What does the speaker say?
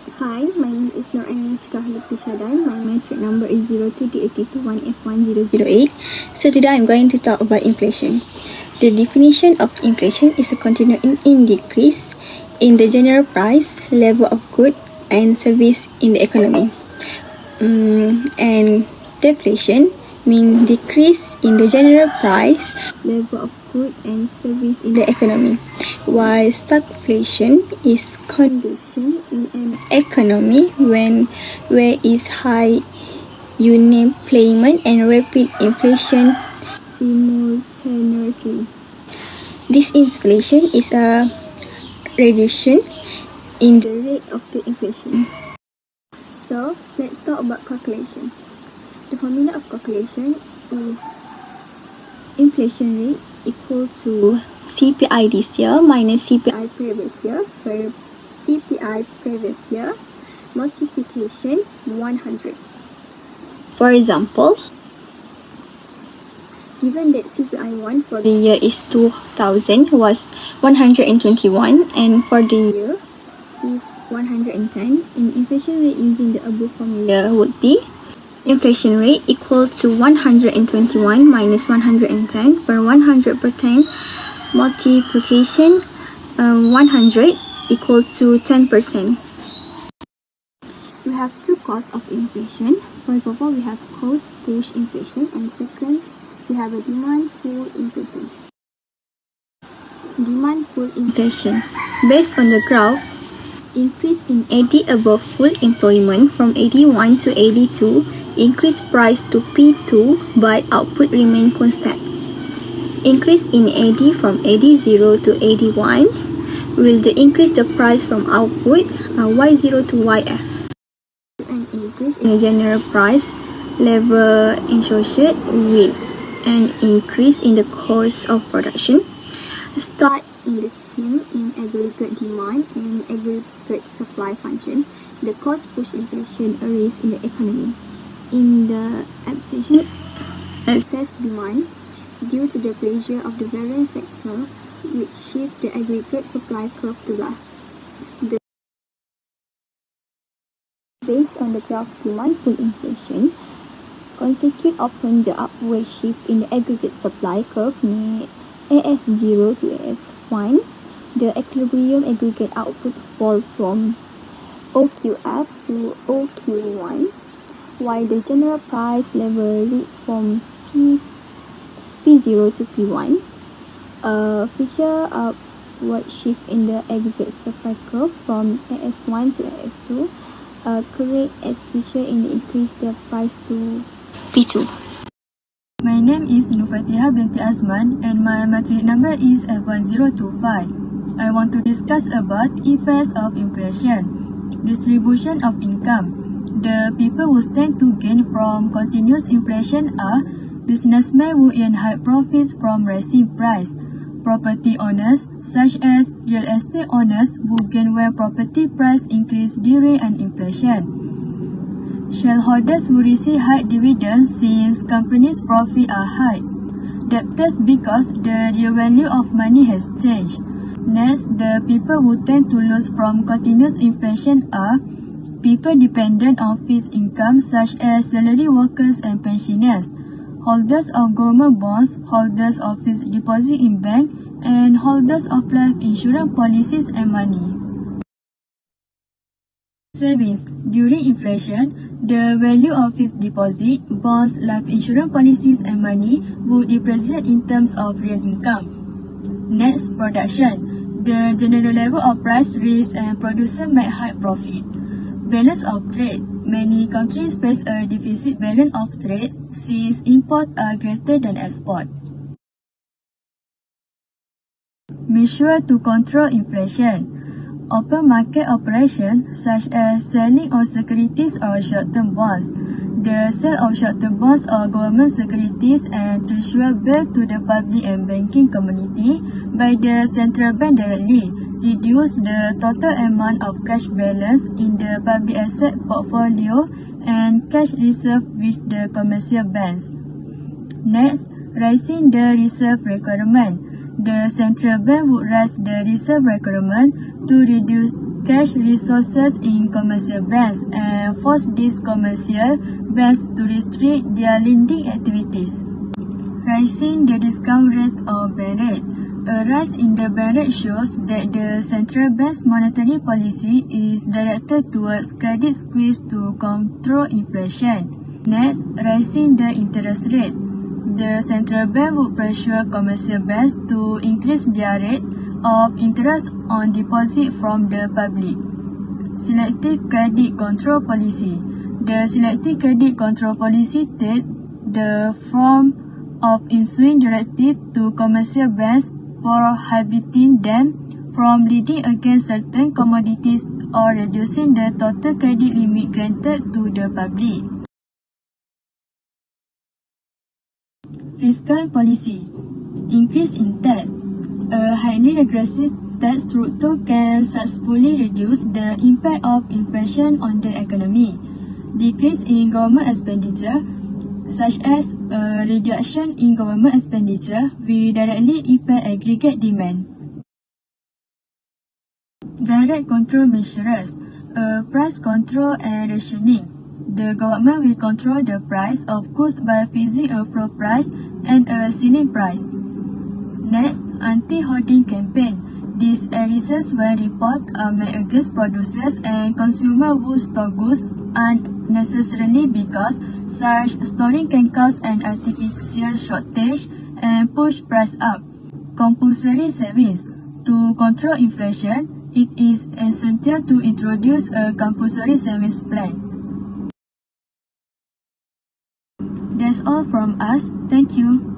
Hi, my name is Nur Anushka Lutfi-Shadan. My metric number is 02D8221F1008. So today I'm going to talk about inflation. The definition of inflation is a continuing decrease in the general price level of goods and service in the economy. And deflation means decrease in the general price level of goods and service in the economy, while stagflation is condition in an economy where is high unemployment and rapid inflation simultaneously. This inflation is a reduction in the rate of the inflation. So let's talk about calculation. The formula of calculation is inflation rate equal to CPI this year minus CPI previous year, where CPI previous year multiplication 100. For example, given that CPI1 for the year is 2000 was 121 and for the year is 110, and inflation rate using the above formula would be inflation rate equal to 121 minus 110, where 100% multiplication 100 equal to 10%. We have two causes of inflation. First of all, we have cost push inflation, and second, we have a demand pull inflation. Demand pull inflation. Based on the graph, increase in AD above full employment from 81 to 82, increase price to P2 but output remain constant. Increase in AD from AD0 to AD1 will increase the price from output Y0 to YF. An increase in the general price level associated with an increase in the cost of production. Start in the theme in aggregate demand and aggregate supply function. The cost push inflation arises in the economy. In the absorption excess demand due to the pressure of the variance factor which shift the aggregate supply curve to left. Based on the graph demand pull inflation, consecutive upon the upward shift in the aggregate supply curve near AS0 to AS1, the equilibrium aggregate output fall from OQF to OQ1, while the general price level reaches from P0 to P1. A future upward shift in the aggregate supply curve from AS1 to AS2 create as future in the increase the price to P2. My name is Nufatiha binti Azman and my metric number is F1025. I want to discuss about effects of inflation. Distribution of income. The people who stand to gain from continuous inflation are businessmen who earn high profits from rising price, property owners such as real estate owners who gain when property price increase during an inflation. Shareholders who receive high dividends since companies' profits are high. Debtors because the real value of money has changed. Next, the people who tend to lose from continuous inflation are people dependent on fixed income such as salary workers and pensioners, holders of government bonds, holders of fixed deposit in bank, and holders of life insurance policies and money. Savings. During inflation, the value of fixed deposit, bonds, life insurance policies and money would depreciate in terms of real income. Next, production. The general level of price risk and producer make high profit. Balance of trade. Many countries face a deficit balance of trade since imports are greater than export. Measure to control inflation. Open market operations such as selling of securities or short-term bonds. The sale of short-term bonds or government securities and treasury bills to the public and banking community by the central bank directly reduce the total amount of cash balance in the public asset portfolio and cash reserve with the commercial banks. Next, raising the reserve requirement. The central bank would raise the reserve requirement to reduce cash resources in commercial banks and force these commercial banks to restrict their lending activities. Rising the discount rate or bank rate. A rise in the bank rate shows that the central bank's monetary policy is directed towards credit squeeze to control inflation. Next, rising the interest rate. The central bank would pressure commercial banks to increase their rate of interest on deposit from the public. Selective credit control policy. The selective credit control policy takes the form of issuing directive to commercial banks prohibiting them from lending against certain commodities or reducing the total credit limit granted to the public. Fiscal policy. Increase in tax. A highly regressive tax structure can successfully reduce the impact of inflation on the economy. Decrease in government expenditure, such as a reduction in government expenditure, will directly affect aggregate demand. Direct control measures. Price control and rationing. The government will control the price of goods by fixing a floor price and a ceiling price. Next, anti-hoarding campaign. This arises when reports are made against producers and consumers who store goods unnecessarily because such storing can cause an artificial shortage and push price up. Compulsory savings. To control inflation, it is essential to introduce a compulsory savings plan. That's all from us. Thank you.